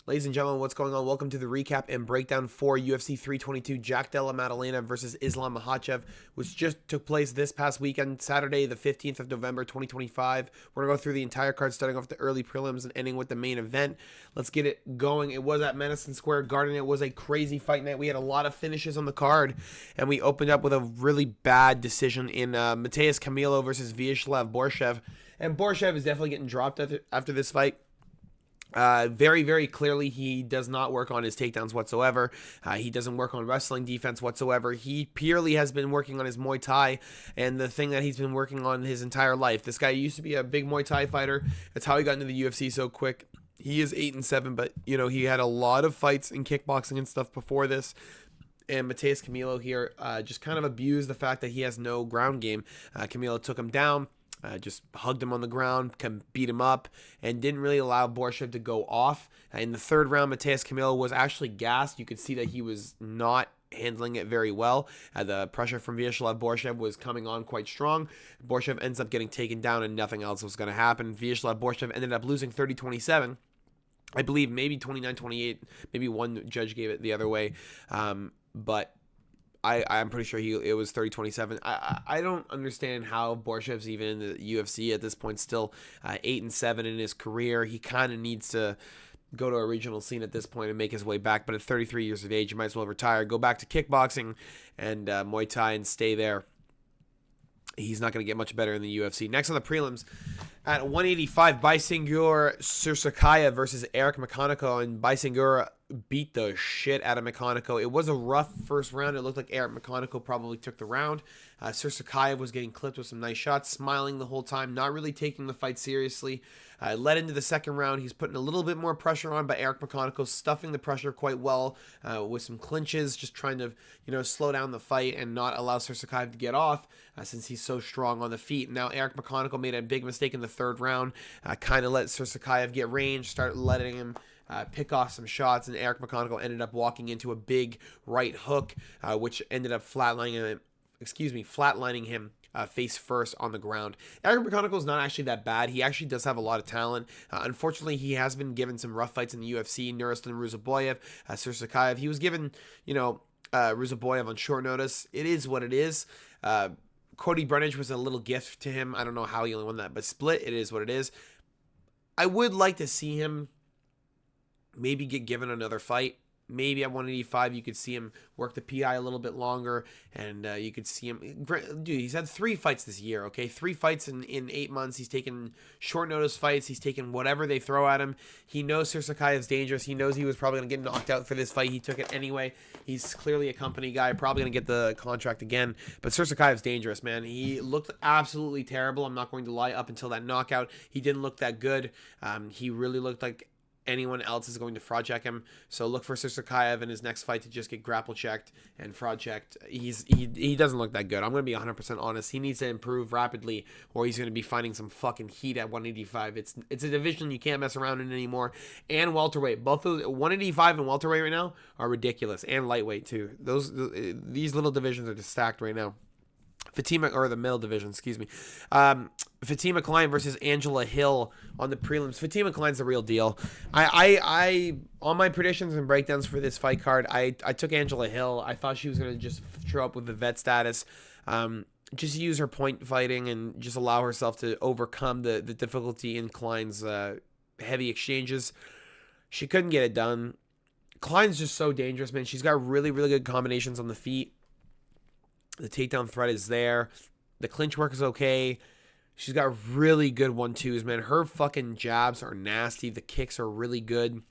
Ladies and gentlemen, what's going on? Welcome to the recap and breakdown for UFC 322 Della Maddalena versus Islam Makhachev, which just took place this past weekend, Saturday, the 15th of November, 2025. We're going to go through the entire card, starting off the early prelims and ending with the main event. Let's get it going. It was at Madison Square Garden. It was a crazy fight night. We had a lot of finishes on the card, and we opened up with a really bad decision in Mateus Camilo versus Vyacheslav Borshev. And Borshev is definitely getting dropped after this fight. Very, very clearly, he does not work on his takedowns whatsoever. He doesn't work on wrestling defense whatsoever. He purely has been working on his Muay Thai and the thing that he's been working on his entire life. This guy used to be a big Muay Thai fighter. That's how he got into the UFC so quick. He is 8-7, but he had a lot of fights in kickboxing and stuff before this. And Mateus Camilo here just kind of abused the fact that he has no ground game. Camilo took him down. Just hugged him on the ground, beat him up, and didn't really allow Borshev to go off. In the third round, Mateus Camilo was actually gassed. You could see that he was not handling it very well. The pressure from Vyacheslav Borshev was coming on quite strong. Borshev ends up getting taken down, and nothing else was going to happen. Vyacheslav Borshev ended up losing 30-27. I believe maybe 29-28. Maybe one judge gave it the other way. But I'm pretty sure it was 30-27. I don't understand how Borshev's even in the UFC at this point, still 8-7 in his career. He kind of needs to go to a regional scene at this point and make his way back. But at 33 years of age, you might as well retire, go back to kickboxing and Muay Thai and stay there. He's not going to get much better in the UFC. Next on the prelims, at 185, Baisengur Sursakaya versus Eric Makhachev, and Baisengur beat the shit out of Makhachev. It was a rough first round. It looked like Eric Makhachev probably took the round. Sursakaya was getting clipped with some nice shots, smiling the whole time, not really taking the fight seriously. Led into the second round. He's putting a little bit more pressure on, but Eric Makhachev stuffing the pressure quite well with some clinches, just trying to slow down the fight and not allow Sursakaya to get off since he's so strong on the feet. Now Eric Makhachev made a big mistake in the third round, kind of let Sursakaya get range, start letting him pick off some shots, and Eric Makhachev ended up walking into a big right hook, which ended up flatlining him face first on the ground. Eric Makhachev is not actually that bad. He actually does have a lot of talent. Unfortunately, he has been given some rough fights in the UFC. Nuristan Ruzaboyev, Sursakaya. He was given, Ruzaboyev on short notice. It is what it is. Cody Brennage was a little gift to him. I don't know how he only won that, but split, it is what it is. I would like to see him maybe get given another fight. Maybe at 185, you could see him work the PI a little bit longer, and you could see him. Dude, he's had 3 fights this year, okay? 3 fights in 8 months. He's taken short notice fights. He's taken whatever they throw at him. He knows Sursakaya is dangerous. He knows he was probably going to get knocked out for this fight. He took it anyway. He's clearly a company guy, probably going to get the contract again. But Sursakaya is dangerous, man. He looked absolutely terrible. I'm not going to lie. Up until that knockout, he didn't look that good. He really looked like anyone else is going to fraud check him. So look for Sursakaya in his next fight to just get grapple checked and fraud checked. He doesn't look that good. I'm going to be 100% honest. He needs to improve rapidly, or he's going to be finding some fucking heat at 185. It's a division you can't mess around in anymore. And welterweight, both those 185 and welterweight right now are ridiculous, and lightweight too. These little divisions are just stacked right now. Fatima, or the middle division, excuse me. Fatima Klein versus Angela Hill on the prelims. Fatima Klein's the real deal. I on my predictions and breakdowns for this fight card, I took Angela Hill. I thought she was going to just show up with the vet status, just use her point fighting and just allow herself to overcome the difficulty in Klein's heavy exchanges. She couldn't get it done. Klein's just so dangerous, man. She's got really, really good combinations on the feet. The takedown threat is there. The clinch work is okay. She's got really good 1-2s, man. Her fucking jabs are nasty. The kicks are really good.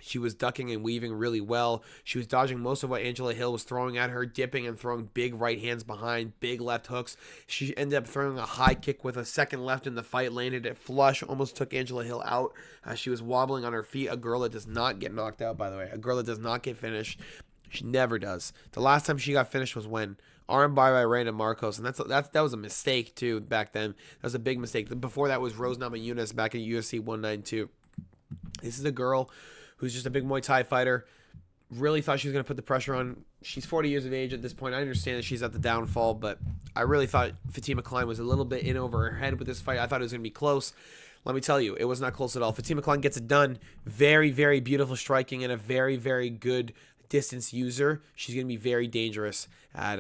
She was ducking and weaving really well. She was dodging most of what Angela Hill was throwing at her, dipping and throwing big right hands behind, big left hooks. She ended up throwing a high kick with a second left in the fight, landed it flush, almost took Angela Hill out. She was wobbling on her feet. A girl that does not get knocked out, by the way. A girl that does not get finished. She never does. The last time she got finished was when? Armbar by Reina Marcos, and that was a mistake too back then. That was a big mistake. Before that was Rose Namajunas back in UFC 192. This is a girl who's just a big Muay Thai fighter. Really thought she was going to put the pressure on. She's 40 years of age at this point. I understand that she's at the downfall, but I really thought Fatima Klein was a little bit in over her head with this fight. I thought it was going to be close. Let me tell you, it was not close at all. Fatima Klein gets it done. Very, very beautiful striking and a very, very good distance user. She's going to be very dangerous at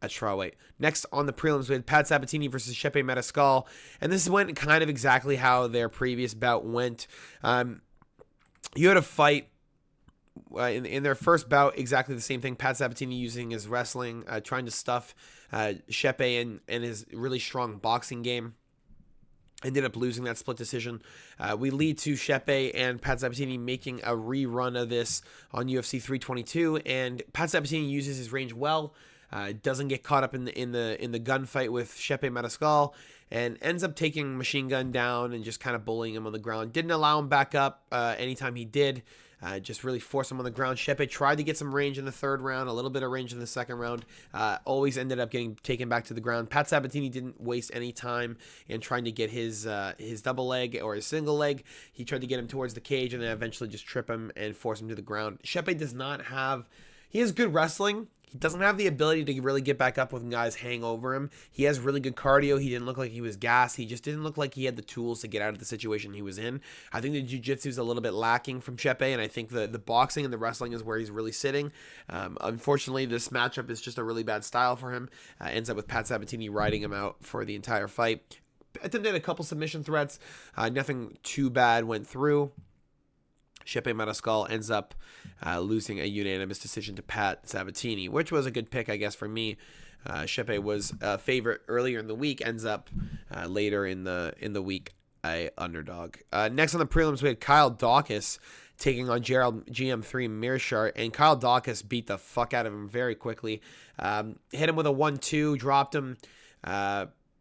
strawweight. Next on the prelims, we had Pat Sabatini versus Chepe Mariscal, and this went kind of exactly how their previous bout went. You had a fight in their first bout, exactly the same thing. Pat Sabatini using his wrestling, trying to stuff Chepe and his really strong boxing game. Ended up losing that split decision. We lead to Chepe and Pat Sabatini making a rerun of this on UFC 322, and Pat Sabatini uses his range well. Doesn't get caught up in the gunfight with Chepe Mariscal, and ends up taking Machine Gun down and just kind of bullying him on the ground. Didn't allow him back up anytime he did. Just really forced him on the ground. Chepe tried to get some range in the third round, a little bit of range in the second round. Always ended up getting taken back to the ground. Pat Sabatini didn't waste any time in trying to get his double leg or his single leg. He tried to get him towards the cage and then eventually just trip him and force him to the ground. Chepe does not have... He has good wrestling. He doesn't have the ability to really get back up when guys hang over him. He has really good cardio. He didn't look like he was gassed. He just didn't look like he had the tools to get out of the situation he was in. I think the jiu-jitsu is a little bit lacking from Chepe, and I think the boxing and the wrestling is where he's really sitting. Unfortunately, this matchup is just a really bad style for him. Ends up with Pat Sabatini riding him out for the entire fight. Attempted a couple submission threats. Nothing too bad went through. Chepe Mariscal ends up losing a unanimous decision to Pat Sabatini, which was a good pick, I guess, for me. Chepe was a favorite earlier in the week, ends up later in the week a underdog. Next on the prelims, we had Kyle Dawkins taking on Gerald GM3 Mearshart, and Kyle Dawkins beat the fuck out of him very quickly. Hit him with a 1-2, dropped him.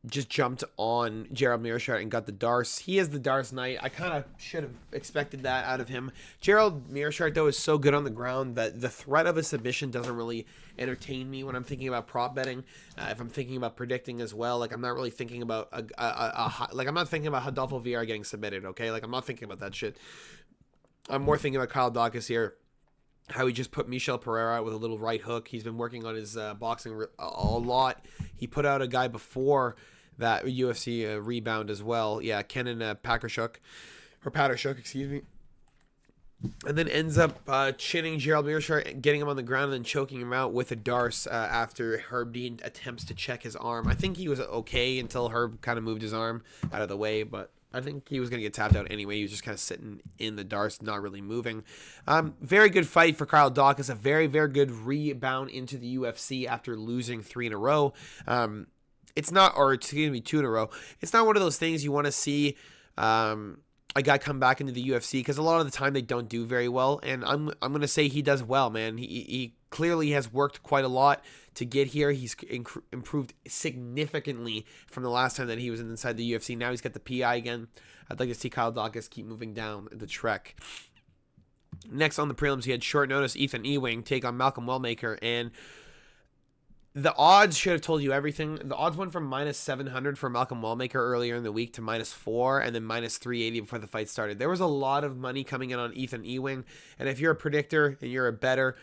Just jumped on Gerald Mearshart and got the Darce. He is the Darce Knight. I kind of should have expected that out of him. Gerald Mearshart, though, is so good on the ground that the threat of a submission doesn't really entertain me when I'm thinking about prop betting. If I'm thinking about predicting as well, like I'm not really thinking about I'm not thinking about Rodolfo Vieira getting submitted. Okay, like I'm not thinking about that shit. I'm more thinking about Kyle Dawkins here. How he just put Michel Pereira out with a little right hook. He's been working on his boxing a lot. He put out a guy before that UFC rebound as well. Yeah, Kenan Patershuk, excuse me. And then ends up chinning Gerald Mearshart, getting him on the ground and then choking him out with a Darce after Herb Dean attempts to check his arm. I think he was okay until Herb kind of moved his arm out of the way, but I think he was going to get tapped out anyway. He was just kind of sitting in the Darce, not really moving. Very good fight for Kyle Dawkins. A very, very good rebound into the UFC after losing 3 in a row. It's not, or it's going to be 2 in a row. It's not one of those things you want to see a guy come back into the UFC, because a lot of the time they don't do very well. And I'm going to say he does well, man. He clearly has worked quite a lot to get here. He's improved significantly from the last time that he was inside the UFC. Now he's got the PI again. I'd like to see Kyle Dawkins keep moving down the trek. Next on the prelims, he had short notice Ethan Ewing take on Malcolm Wellmaker, and the odds should have told you everything. The odds went from -700 for Malcolm Wellmaker earlier in the week to -4 and then -380 before the fight started. There was a lot of money coming in on Ethan Ewing, and if you're a predictor and you're a bettor,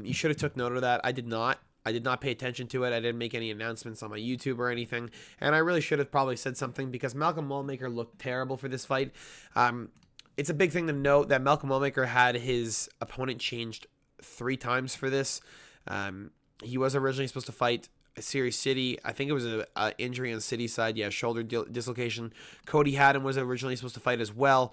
you should have took note of that. I did not. I did not pay attention to it. I didn't make any announcements on my YouTube or anything, and I really should have probably said something because Malcolm Wellmaker looked terrible for this fight. It's a big thing to note that Malcolm Wellmaker had his opponent changed 3 times for this. He was originally supposed to fight Series City. I think it was an injury on City side. Yeah, shoulder dislocation. Cody Haddon was originally supposed to fight as well.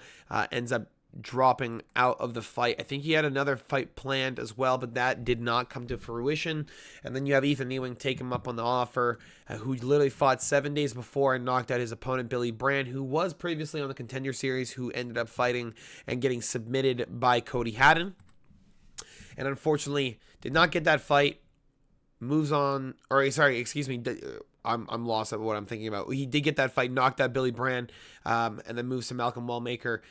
Ends up dropping out of the fight. I think he had another fight planned as well, but that did not come to fruition. And then you have Ethan Ewing take him up on the offer, who literally fought 7 days before and knocked out his opponent, Billy Brand, who was previously on the Contender Series, who ended up fighting and getting submitted by Cody Haddon. And unfortunately, did not get that fight. Moves on, or sorry, excuse me, I'm lost at what I'm thinking about. He did get that fight, knocked out Billy Brand, and then moves to Malcolm Wellmaker,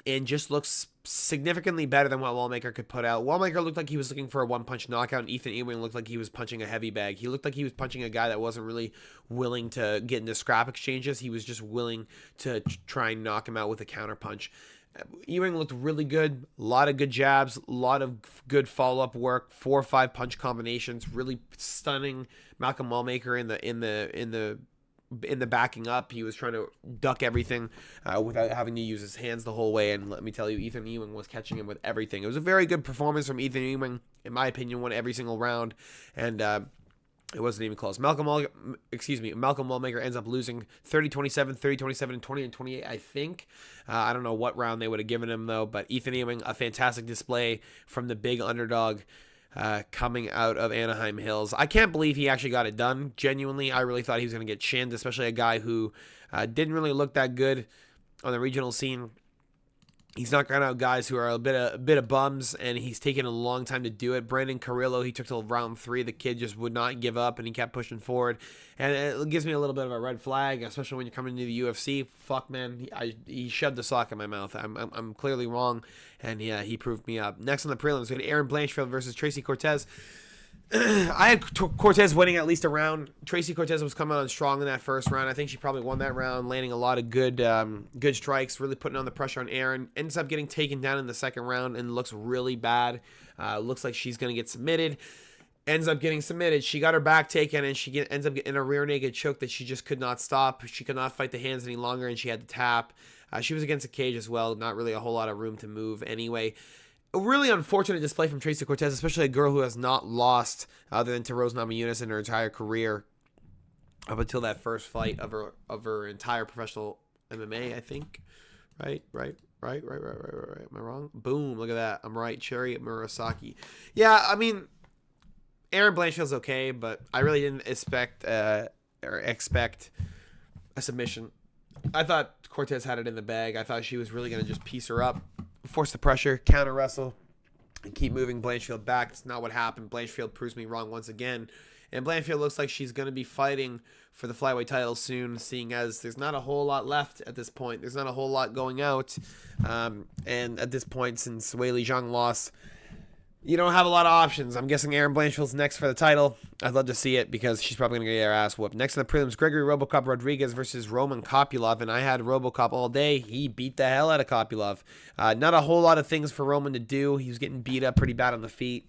and just looks significantly better than what Wellmaker could put out. Wellmaker looked like he was looking for a one-punch knockout, and Ethan Ewing looked like he was punching a heavy bag. He looked like he was punching a guy that wasn't really willing to get into scrap exchanges. He was just willing to try and knock him out with a counter punch. Ewing looked really good. A lot of good jabs, a lot of good follow-up work, 4 or 5 punch combinations, really stunning Malcolm Wallmaker in the backing up. He was trying to duck everything without having to use his hands the whole way. And let me tell you, Ethan Ewing was catching him with everything. It was a very good performance from Ethan Ewing. In my opinion, won every single round. And it wasn't even close. Malcolm Wallmaker ends up losing 30-27, 30-27, and 20-28, I think. I don't know what round they would have given him, though. But Ethan Ewing, a fantastic display from the big underdog coming out of Anaheim Hills. I can't believe he actually got it done. Genuinely, I really thought he was going to get chinned, especially a guy who didn't really look that good on the regional scene. He's knocking out guys who are a bit of bums, and he's taken a long time to do it. Brandon Carrillo, he took till round 3. The kid just would not give up, and he kept pushing forward. And it gives me a little bit of a red flag, especially when you're coming into the UFC. Fuck, man, he shoved a sock in my mouth. I'm clearly wrong, and yeah, he proved me up. Next on the prelims, we had Aaron Blanchfield versus Tracy Cortez. I had Cortez winning at least a round. Tracy Cortez was coming on strong in that first round. I think she probably won that round, landing a lot of good strikes, really putting on the pressure on Aaron. Ends up getting taken down in the second round and looks really bad. Looks like she's going to get submitted. Ends up getting submitted. She got her back taken, and she ends up getting a rear naked choke that she just could not stop. She could not fight the hands any longer, and she had to tap. She was against a cage as well. Not really a whole lot of room to move anyway. A really unfortunate display from Tracy Cortez, especially a girl who has not lost other than to Rose Namajunas in her entire career up until that first fight of her entire professional MMA, I think. Right. Am I wrong? Boom, look at that. I'm right. Cherry Murasaki. Yeah, I mean, Aaron Blanchfield's okay, but I really didn't expect a submission. I thought Cortez had it in the bag. I thought she was really going to just piece her up, force the pressure, counter wrestle, and keep moving Blanchfield back. It's not what happened. Blanchfield proves me wrong once again. And Blanchfield looks like she's going to be fighting for the flyweight title soon, seeing as there's not a whole lot left at this point. There's not a whole lot going out. And at this point, since Weili Zhang lost, you don't have a lot of options. I'm guessing Aaron Blanchfield's next for the title. I'd love to see it because she's probably going to get her ass whooped. Next in the prelims, Gregory Robocop Rodriguez versus Roman Kopylov, and I had Robocop all day. He beat the hell out of Kopylov. Not a whole lot of things for Roman to do. He was getting beat up pretty bad on the feet.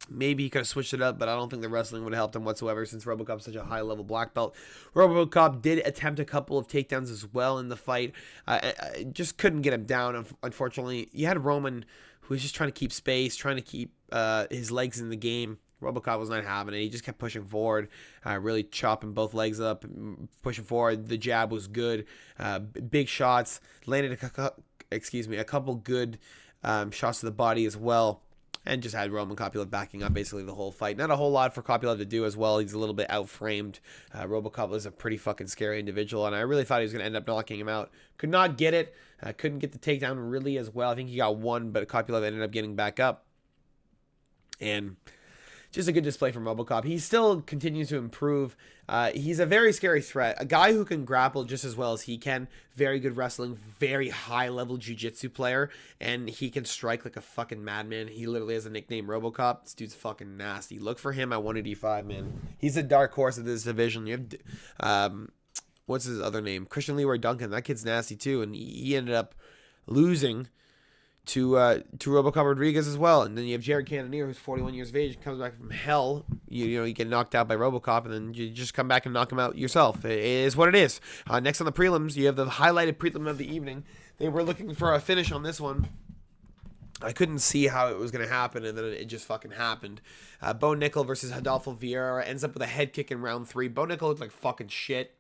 Maybe he could have switched it up, but I don't think the wrestling would have helped him whatsoever since Robocop's such a high-level black belt. Robocop did attempt a couple of takedowns as well in the fight. Just couldn't get him down, unfortunately. You had Roman, who was just trying to keep space, trying to keep his legs in the game. Robocop was not having it. He just kept pushing forward, really chopping both legs up, pushing forward. The jab was good. Big shots. Landed a couple good shots to the body as well. And just had Roman Kopylov backing up basically the whole fight. Not a whole lot for Kopylov to do as well. He's a little bit out-framed. Robocop is a pretty fucking scary individual, and I really thought he was going to end up knocking him out. Could not get it. Couldn't get the takedown really as well. I think he got one, but Kopylov ended up getting back up. And just a good display from Robocop. He still continues to improve. He's a very scary threat. A guy who can grapple just as well as he can. Very good wrestling. Very high-level jiu-jitsu player. And he can strike like a fucking madman. He literally has a nickname, Robocop. This dude's fucking nasty. Look for him at 185, man. He's a dark horse of this division. You have, what's his other name? Christian Leroy Duncan. That kid's nasty, too. And he ended up losing to Robocop Rodriguez as well. And then you have Jared Cannonier, who's 41 years of age, comes back from hell. You get knocked out by Robocop, and then you just come back and knock him out yourself. It is what it is. Next on the prelims, you have the highlighted prelim of the evening. They were looking for a finish on this one. I couldn't see how it was going to happen, and then it just fucking happened. Bo Nickel versus Adolfo Vieira ends up with a head kick in round 3. Bo Nickel looked like fucking shit.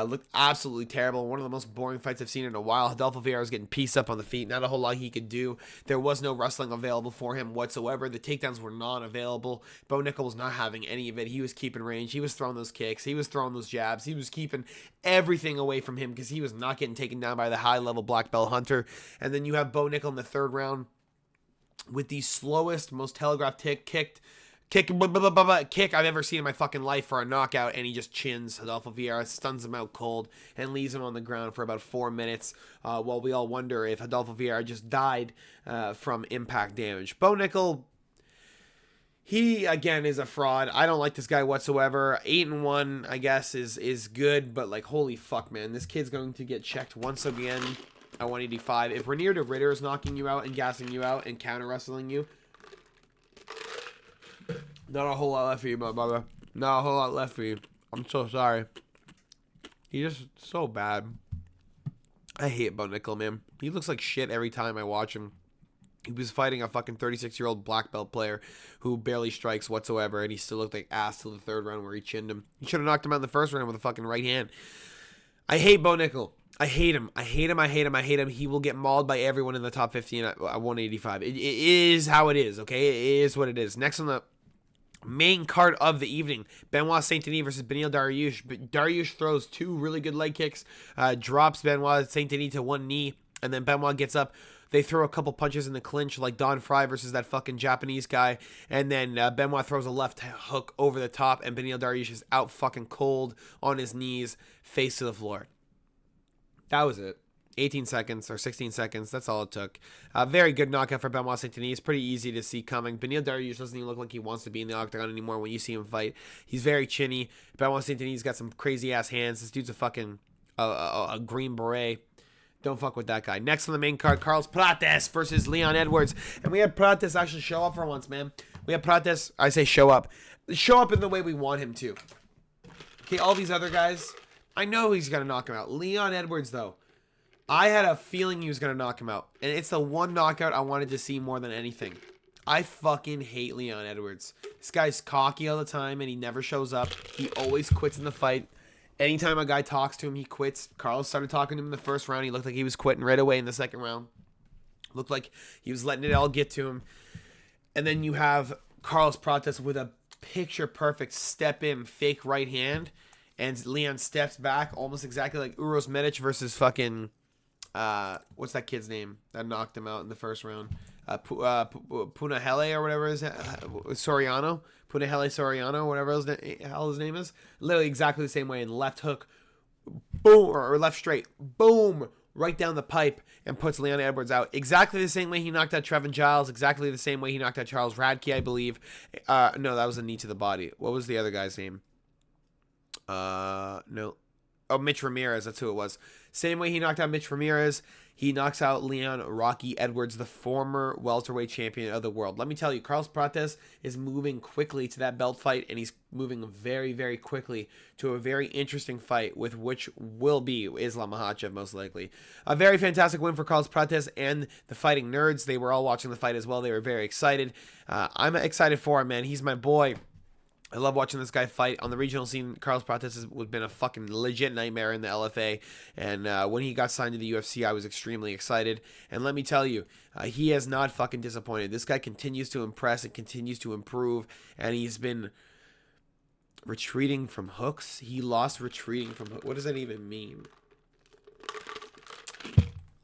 Looked absolutely terrible. One of the most boring fights I've seen in a while. Adolfo Vieira was getting pieced up on the feet. Not a whole lot he could do. There was no wrestling available for him whatsoever. The takedowns were non-available. Bo Nickel was not having any of it. He was keeping range. He was throwing those kicks. He was throwing those jabs. He was keeping everything away from him because he was not getting taken down by the high-level black belt hunter. And then you have Bo Nickel in the third round with the slowest, most telegraphed kick I've ever seen in my fucking life for a knockout, and he just chins Adolfo Vieira, stuns him out cold, and leaves him on the ground for about 4 minutes, while we all wonder if Adolfo Vieira just died from impact damage. Bo Nickel, he, again, is a fraud. I don't like this guy whatsoever. 8-1, I guess, is good, but, like, holy fuck, man. This kid's going to get checked once again. at 185. If Ranier de Ritter is knocking you out and gassing you out and counter wrestling you, not a whole lot left for you, my brother. Not a whole lot left for you. I'm so sorry. He's just so bad. I hate Bo Nickel, man. He looks like shit every time I watch him. He was fighting a fucking 36-year-old black belt player who barely strikes whatsoever, and he still looked like ass till the third round where he chinned him. He should have knocked him out in the first round with a fucking right hand. I hate Bo Nickel. I hate him. I hate him. I hate him. I hate him. He will get mauled by everyone in the top 15 at 185. It is how it is, okay? It is what it is. Next on the main card of the evening, Benoit Saint-Denis versus Beneil Dariush. Dariush throws 2 really good leg kicks, drops Benoit Saint-Denis to 1 knee, and then Benoit gets up. They throw a couple punches in the clinch like Don Fry versus that fucking Japanese guy. And then Benoit throws a left hook over the top, and Beneil Dariush is out fucking cold on his knees, face to the floor. That was it. 18 seconds or 16 seconds. That's all it took. Very good knockout for Benoit Saint-Denis. It's pretty easy to see coming. Beneil Dariush doesn't even look like he wants to be in the octagon anymore when you see him fight. He's very chinny. Benoit Saint-Denis got some crazy-ass hands. This dude's a fucking a green beret. Don't fuck with that guy. Next on the main card, Carlos Prates versus Leon Edwards. And we had Prates actually show up for once, man. We had Prates, I say show up. Show up in the way we want him to. Okay, all these other guys, I know he's going to knock him out. Leon Edwards, though, I had a feeling he was going to knock him out. And it's the one knockout I wanted to see more than anything. I fucking hate Leon Edwards. This guy's cocky all the time, and he never shows up. He always quits in the fight. Anytime a guy talks to him, he quits. Carlos started talking to him in the first round. He looked like he was quitting right away in the second round. Looked like he was letting it all get to him. And then you have Carlos Prates with a picture-perfect step-in fake right hand. And Leon steps back almost exactly like Uros Medic versus fucking... what's that kid's name that knocked him out in the first round? Punahele or whatever is Soriano. Punahele Soriano, whatever his name is. Literally exactly the same way. And left hook, boom, or left straight, boom, right down the pipe and puts Leon Edwards out. Exactly the same way he knocked out Trevin Giles. Exactly the same way he knocked out Charles Radke, I believe. No, that was a knee to the body. What was the other guy's name? No. Oh, Mitch Ramirez. That's who it was. Same way he knocked out Mitch Ramirez, he knocks out Leon Rocky Edwards, the former welterweight champion of the world. Let me tell you, Carlos Prates is moving quickly to that belt fight, and he's moving very, very quickly to a very interesting fight, with which will be Islam Makhachev, most likely. A very fantastic win for Carlos Prates and the Fighting Nerds. They were all watching the fight as well. They were very excited. I'm excited for him, man. He's my boy. I love watching this guy fight. On the regional scene, Carlos Prates has been a fucking legit nightmare in the LFA. And when he got signed to the UFC, I was extremely excited. And let me tell you, he has not fucking disappointed. This guy continues to impress and continues to improve. And he's been retreating from hooks. He lost retreating from hooks. What does that even mean?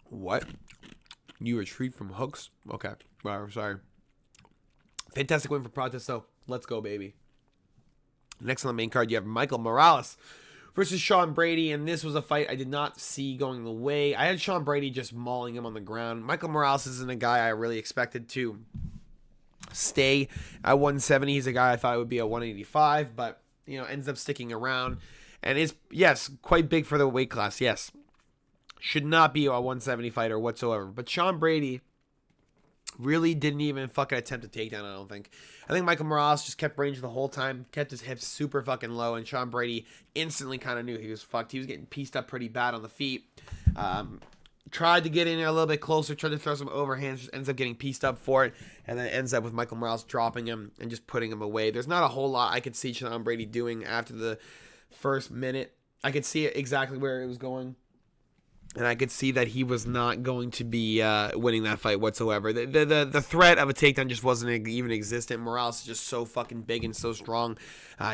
What? You retreat from hooks? Okay. Wow, sorry. Fantastic win for Prates, though. Let's go, baby. Next on the main card, you have Michael Morales versus Sean Brady, and this was a fight I did not see going the way. I had Sean Brady just mauling him on the ground. Michael Morales isn't a guy I really expected to stay at 170. He's a guy I thought would be at 185, but, you know, ends up sticking around. And is, yes, quite big for the weight class, yes. Should not be a 170 fighter whatsoever. But Sean Brady really didn't even fucking attempt a takedown, I don't think. I think Michael Morales just kept range the whole time, kept his hips super fucking low, and Sean Brady instantly kind of knew he was fucked. He was getting pieced up pretty bad on the feet. Tried to get in there a little bit closer, tried to throw some overhands, just ends up getting pieced up for it, and then ends up with Michael Morales dropping him and just putting him away. There's not a whole lot I could see Sean Brady doing after the first minute. I could see it exactly where it was going. And I could see that he was not going to be winning that fight whatsoever. The threat of a takedown just wasn't even existent. Morales is just so fucking big and so strong.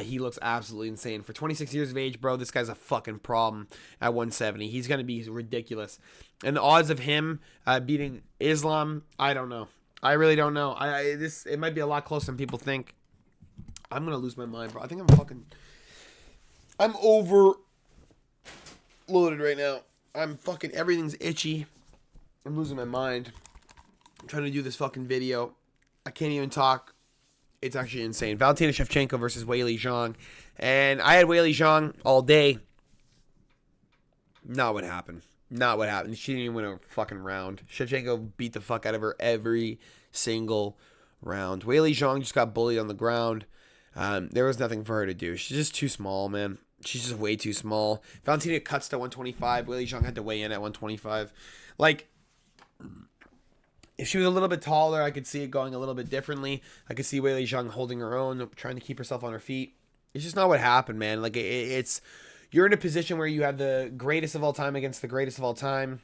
He looks absolutely insane. For 26 years of age, bro, this guy's a fucking problem at 170. He's going to be ridiculous. And the odds of him beating Islam, I don't know. I really don't know. It might be a lot closer than people think. I'm going to lose my mind, bro. I think I'm overloaded right now. Everything's itchy. I'm losing my mind. I'm trying to do this fucking video. I can't even talk. It's actually insane. Valentina Shevchenko versus Weili Zhang. And I had Weili Zhang all day. Not what happened. Not what happened. She didn't even win a fucking round. Shevchenko beat the fuck out of her every single round. Weili Zhang just got bullied on the ground. There was nothing for her to do. She's just too small, man. She's just way too small. Valentina cuts to 125. Weili Zhang had to weigh in at 125. Like, if she was a little bit taller, I could see it going a little bit differently. I could see Weili Zhang holding her own, trying to keep herself on her feet. It's just not what happened, man. Like, it's... You're in a position where you have the greatest of all time against the greatest of all time,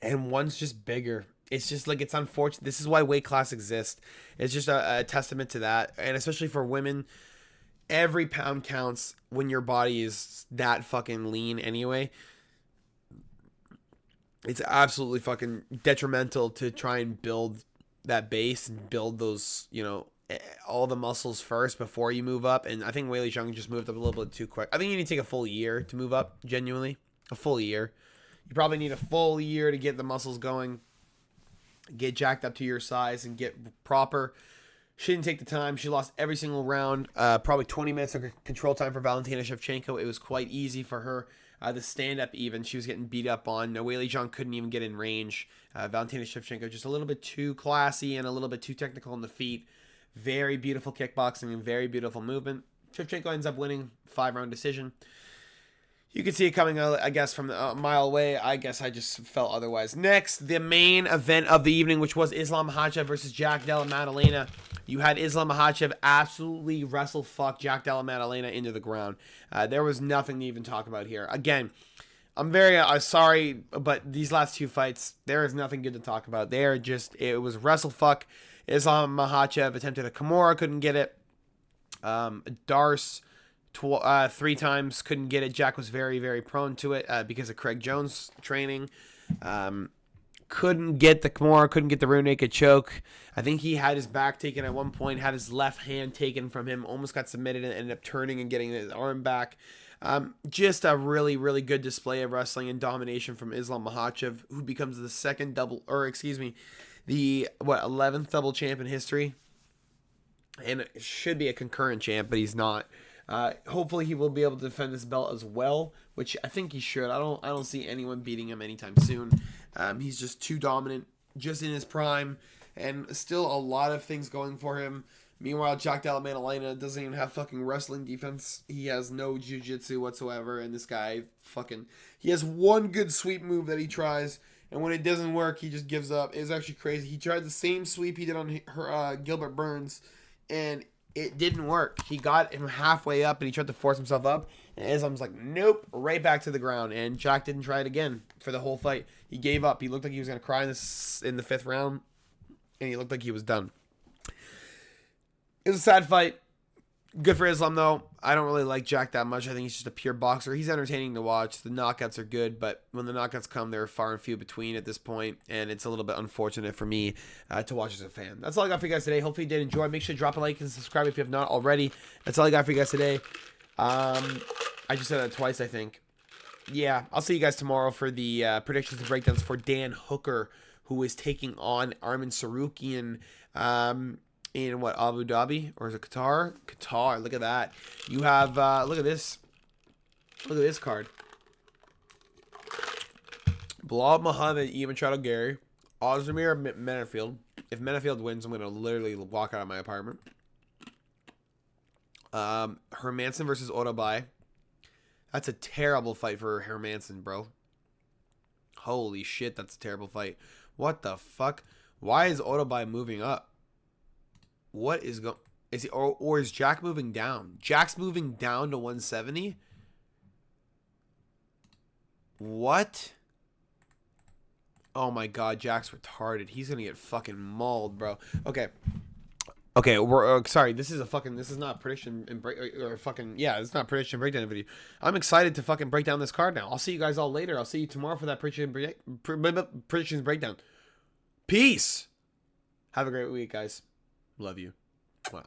and one's just bigger. It's just like, it's unfortunate. This is why weight class exists. It's just a testament to that. And especially for women, every pound counts when your body is that fucking lean anyway. It's absolutely fucking detrimental to try and build that base and build those, you know, all the muscles first before you move up. And I think Weili Zhang just moved up a little bit too quick. I think you need to take a full year to move up, genuinely. A full year. You probably need a full year to get the muscles going, get jacked up to your size, and get proper. She didn't take the time. She lost every single round. Probably 20 minutes of control time for Valentina Shevchenko. It was quite easy for her. The stand-up even, she was getting beat up on. Weili Zhang couldn't even get in range. Valentina Shevchenko just a little bit too classy and a little bit too technical in the feet. Very beautiful kickboxing and very beautiful movement. Shevchenko ends up winning 5-round decision. You could see it coming, I guess, from a mile away. I guess I just felt otherwise. Next, the main event of the evening, which was Islam Makhachev versus Jack Della Maddalena. You had Islam Makhachev absolutely wrestle fuck Jack Della Maddalena into the ground. There was nothing to even talk about here. Again, I'm very sorry, but these last two fights, there is nothing good to talk about. It was wrestle fuck. Islam Makhachev attempted a Kimura, couldn't get it. Darce 3 times, couldn't get it. Jack was very, very prone to it because of Craig Jones' training. Couldn't get the Kimura, couldn't get the rear naked choke. I think he had his back taken at one point, had his left hand taken from him, almost got submitted and ended up turning and getting his arm back. Just a really, really good display of wrestling and domination from Islam Makhachev, who becomes the 11th double champ in history. And it should be a concurrent champ, but he's not. Hopefully he will be able to defend this belt as well, which I think he should. I don't see anyone beating him anytime soon. He's just too dominant, just in his prime, and still a lot of things going for him. Meanwhile, Jack Della Maddalena doesn't even have fucking wrestling defense. He has no jiu-jitsu whatsoever, and this guy he has one good sweep move that he tries, and when it doesn't work, he just gives up. It's actually crazy. He tried the same sweep he did on Gilbert Burns, and it didn't work. He got him halfway up, and he tried to force himself up, and Islam's like, nope, right back to the ground. And Jack didn't try it again for the whole fight. He gave up. He looked like he was going to cry in the 5th round, and he looked like he was done. It was a sad fight. Good for Islam, though. I don't really like Jack that much. I think he's just a pure boxer. He's entertaining to watch. The knockouts are good, but when the knockouts come, they're far and few between at this point, and it's a little bit unfortunate for me to watch as a fan. That's all I got for you guys today. Hopefully you did enjoy. Make sure to drop a like and subscribe if you have not already. That's all I got for you guys today. I just said that twice, I think. Yeah, I'll see you guys tomorrow for the predictions and breakdowns for Dan Hooker, who is taking on Arman Sarukian in Abu Dhabi, or is it Qatar? Qatar. Look at that. You have look at this. Look at this card. Bilal Muhammad, Ivan Shadow Gary, Ozdemir Menafield. If Menafield wins, I'm gonna literally walk out of my apartment. Hermanson versus Otobai. That's a terrible fight for Hermanson, bro. Holy shit, that's a terrible fight. What the fuck? Why is Otobai moving up? What is going? Is he or is Jack moving down? Jack's moving down to 170. What? Oh my god, Jack's retarded. He's gonna get fucking mauled, bro. Okay. Okay, we're sorry. This is not prediction and break or fucking yeah. It's not prediction breakdown video. I'm excited to fucking break down this card now. I'll see you guys all later. I'll see you tomorrow for that predictions breakdown. Peace. Have a great week, guys. Love you. Bye.